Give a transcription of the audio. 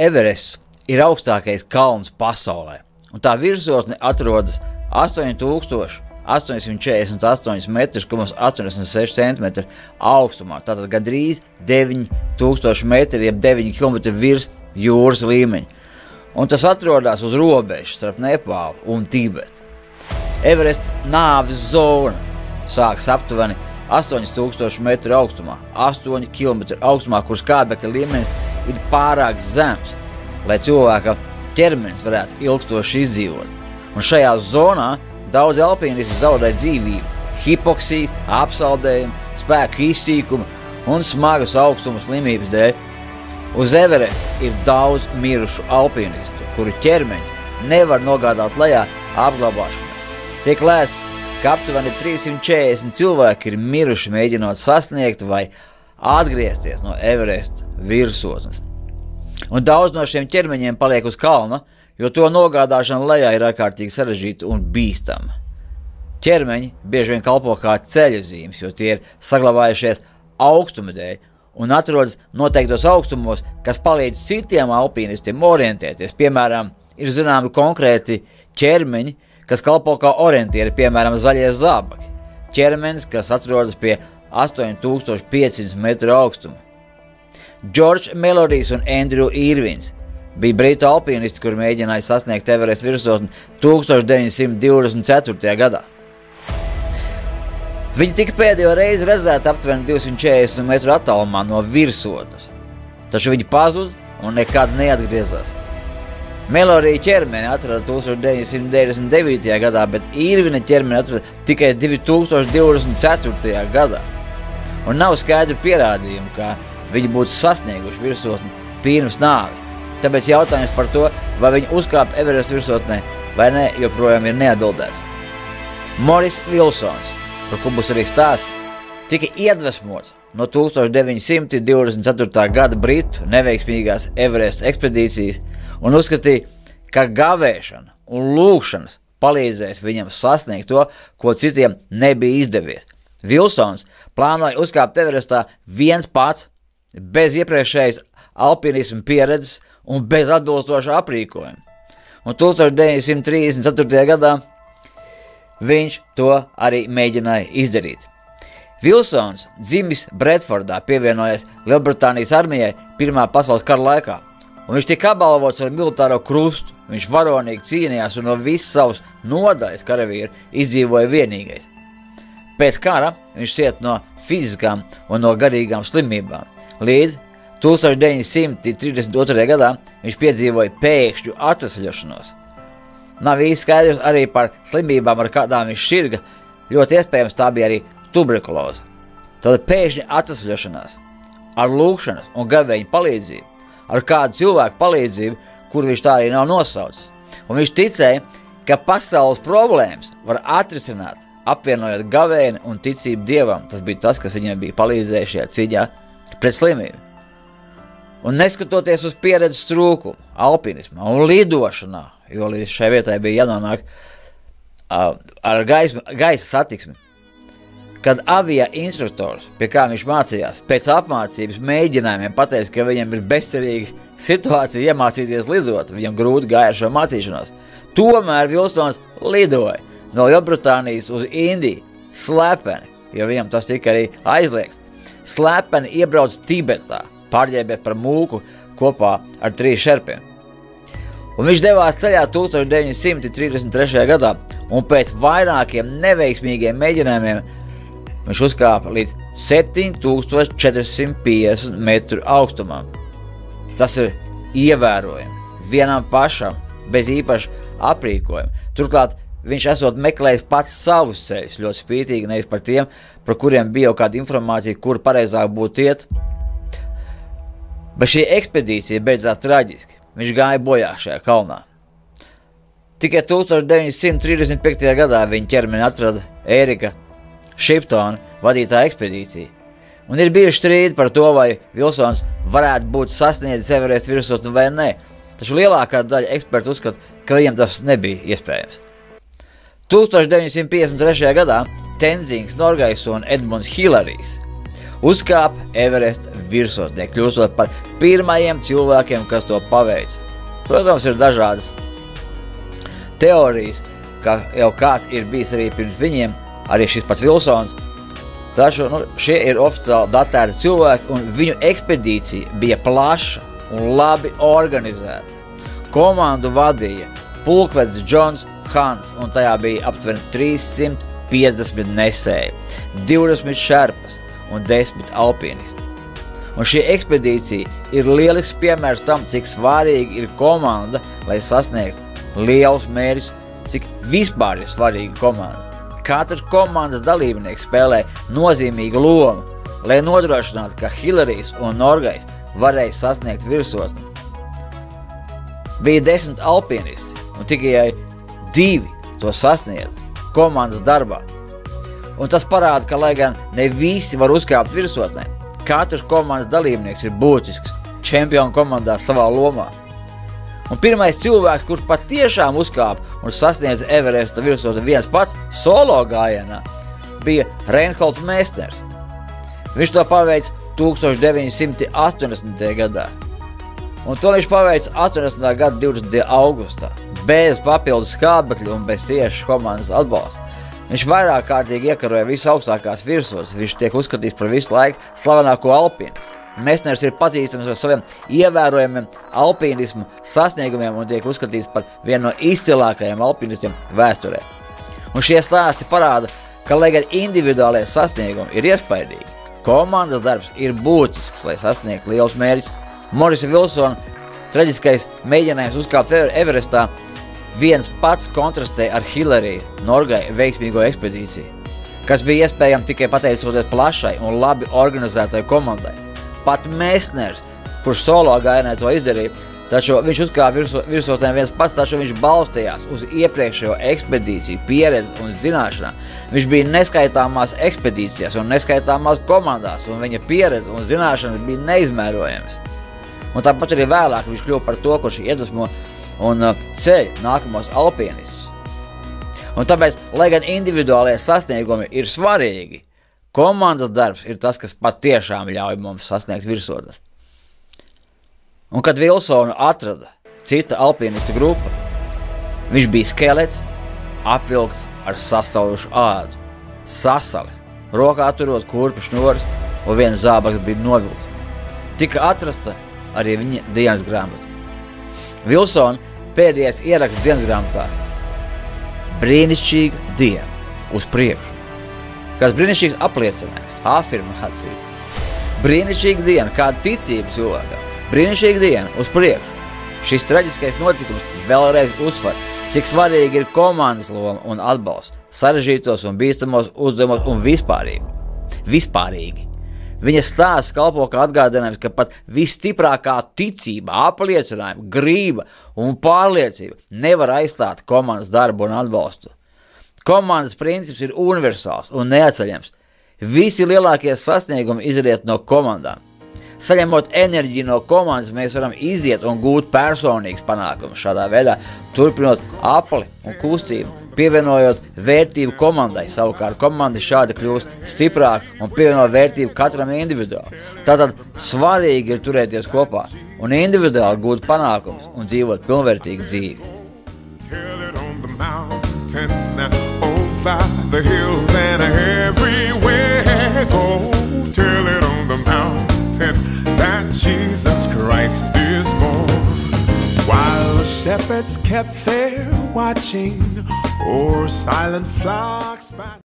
Everests ir augstākais kalns pasaulē, un tā virsotne atrodas 8848 metrus, 86 centimetri augstumā, tātad gandrīz 9000 metri, jeb 9 km virs jūras līmeņa. Un tas atrodas uz robežas starp Nepālu un Tibetu. Everest nāves zona sākas aptuveni 8000 metru augstumā, 8 km augstumā, kur skābekļa līmenis ir pārāk zems, lai cilvēka ķermenis varētu ilgstoši izdzīvot. Un šajā zonā daudz alpīnisti zaudē dzīvību, hipoksijas, apsaldējumu, spēku izsīkuma un smagas augstuma slimības dēļ. Uz Everesta ir daudz mirušu alpīnistu, kuru ķermenis nevar nogādāt lejā apglabāšanai. Tiek lēsts, ka aptuveni 340 cilvēki ir miruši mēģinot sasniegt vai atgriezties no Everesta virsotnes. Un daudz no šiem ķermeņiem paliek uz kalna, jo to nogādāšana lejā ir ārkārtīgi sarežģīta un bīstama. Ķermeņi bieži vien kalpo kā ceļazīmes, jo tie ir saglabājušies augstuma dēļ un atrodas noteiktos augstumos, kas palīdz citiem alpīnistiem orientēties. Piemēram, ir zināmi konkrēti ķermeņi, kas kalpo kā orientieri, piemēram, zaļie zābaki. Ķermenis, kas atrodas pie 8500 metru augstuma. George Melodijs un Andrew Irvins bija britu alpīnisti, kur mēģināja sasniegt Everest virsotni 1924. gadā. Viņi tika pēdējo reizi redzēti aptuveni 240 metru attālumā no virsotnes, taču viņi pazuda un nekad neatgriezās. Melodija ķermeni atrada 1999. gadā, bet Irvina ķermeni atrada tikai 2024. gadā. Un nav skaidru pierādījumu, ka viņi būtu sasnieguši virsotni pirms nāves. Tāpēc jautājums par to, vai viņi uzkāpa Everest virsotnē vai ne, joprojām ir neatbildēts. Morris Wilsons, par ko būs arī stāsts, tika iedvesmots no 1924. gada britu neveiksmīgās Everest ekspedīcijas un uzskatīja, ka gavēšana un lūgšanas palīdzēs viņam sasniegt to, ko citiem nebija izdevies. Wilsons plānoja uzkāpt Everestā viens pats, bez iepriekšējas alpinismu pieredzes un bez atbilstoša aprīkojuma. Un 1934. gadā viņš to arī mēģināja izdarīt. Wilsons, dzimis Bredfordā, pievienojies Lielbritānijas armijai Pirmā pasaules kara laikā, un viņš tika apbalvots ar militāro krustu. Viņš varonīgi cīnījās un no visas savas nodaļas karavīru izdzīvoja vienīgais. Pēc kara viņš cieta no fiziskām un no garīgām slimībām. Līdz 1932. gadā viņš piedzīvoja pēkšņu atvesļošanos. Nav īsti skaidrs arī par slimībām, ar kādām viņš sirga, ļoti iespējams tā bija arī tuberkuloze. Tad pēkšņi atvesļošanās ar lūgšanas un gavēņu palīdzību, ar kādu cilvēku palīdzību, kur viņš tā arī nav nosaucis. Un viņš ticēja, ka pasaules problēmas var atrisināt, apvienojot gavēni un ticību Dievam. Tas bija tas, kas viņam bija palīdzējis šajā cīņā pret slimību. Un neskatoties uz pieredzes trūkumu alpinismā un lidošanā, jo līdz šai vietai bija jānonāk ar gaisa satiksmi, kad avia instruktors, pie kā viņš mācījās, pēc apmācības mēģinājumiem pateica, ka viņam ir bezcerīga situācija iemācīties lidot, viņam grūti gāja ar šo mācīšanos. Tomēr Wilsons lidoja no Lielbritānijas uz Indiju slepeni, jo viņam tas tika arī aizliegts. Slepeni iebrauc Tibetā, pārģērbiet par mūku kopā ar 3 šerpiem. Un viņš devās ceļā 1933. gadā, un pēc vairākiem neveiksmīgiem mēģinājumiem viņš uzkāpa līdz 7450 metru augstumā. Tas ir ievērojami vienam pašam, bez īpaša aprīkojuma. Turklāt viņš esot meklējis pats savus ceļus, ļoti spītīgi, nevis par tiem, par kuriem bija jau kāda informācija, kur pareizāk būtu iet. Bet šī ekspedīcija beidzās traģiski. Viņš gāja bojā šajā kalnā. Tikai 1935. gadā viņa ķermeni atrada Ērika Šiptona vadītā ekspedīcija. Un ir bijuši strīdi par to, vai Wilsons varētu būt sasniedzis Everest virsotni vai nē. Taču lielākā daļa ekspertu uzskata, ka viņam tas nebija iespējams. 1953. gadā Tenzings Norgais un Edmunds Hilarijs uzkāpa Everesta virsotnē, kļūstot par pirmajiem cilvēkiem, kas to paveica. Protams, ir dažādas teorijas, ka jau kāds ir bijis arī pirms viņiem, arī šis pats Vilsons. Taču šie ir oficiāli datēti cilvēki, un viņu ekspedīcija bija plaša un labi organizēta. Komandu vadīja pulkvedis Džons Hans, un tajā bija aptuveni 350 nesēji, 20 šerpas un 10 alpinisti. Un šī ekspedīcija ir lielisks piemērs tam, cik svarīgi ir komanda, lai sasniegtu lielus mērķus, cik vispār ir svarīga komanda. Katrs komandas dalībnieks spēlē nozīmīgu lomu, lai nodrošinātu, ka Hilarijs un Norgais varēja sasniegt virsotni. Bija 10 alpinisti, un tikai 2 to sasniedza komandas darbā. Un tas parāda, ka, lai gan ne visi var uzkāpt virsotnē, katrs komandas dalībnieks ir būtisks čempionu komandā savā lomā. Un pirmais cilvēks, kurš patiešām uzkāpa un sasniedza Everesta virsotni viens pats solo gājienā, bija Reinholds Meisners. Viņš to paveica 1980. gadā. Un to viņš paveica 80. gada 20. augustā, bez papildus skābekļu un bez tieši komandas atbalsta. Viņš vairāk kārtīgi iekaroja visaugstākās virsotnes, viņš tiek uzskatīts par visu laiku slavenāko alpinistu. Meisners ir pazīstams ar saviem ievērojumiem alpīnismu sasniegumiem un tiek uzskatīts par vienu no izcilākajiem alpinistiem vēsturē. Un šie stāsti parāda, ka, lai gan individuālie sasniegumi ir iespaidīgi, komandas darbs ir būtisks, lai sasniegtu lielus mērķus. Morisa Vilsona traģiskais mēģinājums uzkāpt Everestā viens pats kontrastēja ar Hilarija Norgai veiksmīgo ekspedīciju, kas bija iespējama tikai pateicoties plašai un labi organizētai komandai. Pat Meisners, kurš solo gājienā to izdarīja, taču viņš uzkāpa virsotnēm viens pats, taču viņš balstījās uz iepriekšējo ekspedīciju, pieredzi un zināšanām. Viņš bija neskaitāmās ekspedīcijās un neskaitāmās komandās, un viņa pieredze un zināšanas bija neizmērojams. Un tāpat arī vēlāk viņš kļuva par to, kurš iedvesmo un ceļ nākamos alpinistus. Un tāpēc, lai gan individuālie sasniegumi ir svarīgi, komandas darbs ir tas, kas patiešām ļauj mums sasniegt virsotnes. Un kad Vilsonu atrada cita alpinistu grupa, viņš bija skelets, apvilkts ar sasalušu ādu, sasalis, rokā turot kurpju šnoras, un viens zābaks bija novilkts. Tika atrasta arī viņa dienas grāmata. Vilsona pēdējais ieraksts dienas grāmatā: brīnišķīga diena uz priekšu. Kāds brīnišķīgs apliecinājums, afirmācija. Brīnišķīga diena, kāda ticība cilvēkam. Brīnišķīga diena uz priekšu. Šis traģiskais notikums vēlreiz uzsver, cik svarīgi ir komandas loma un atbalsts sarežģītos un bīstamos uzdevumos un vispārīgi. Viņa stāsts kalpo kā atgādinājums, ka pat visstiprākā ticība, apliecinājuma, grība un pārliecība nevar aizstāt komandas darbu un atbalstu. Komandas princips ir universāls un neatceļams. Visi lielākie sasniegumi izriet no komandām. Saņemot enerģiju no komandas, mēs varam iziet un gūt personīgas panākumus. Šādā veidā turpinot apli un kustību, pievienojot vērtību komandai. Savukārt komanda šādi kļūst stiprāka un pievieno vērtību katram individuāli. Tātad svarīgi ir turēties kopā un individuāli gūt panākumus un dzīvot pilnvērtīgu dzīvi. Over the hills and everywhere go, tell it on the mountain that Jesus Christ is born. While the shepherds kept there watching, o'er silent flocks by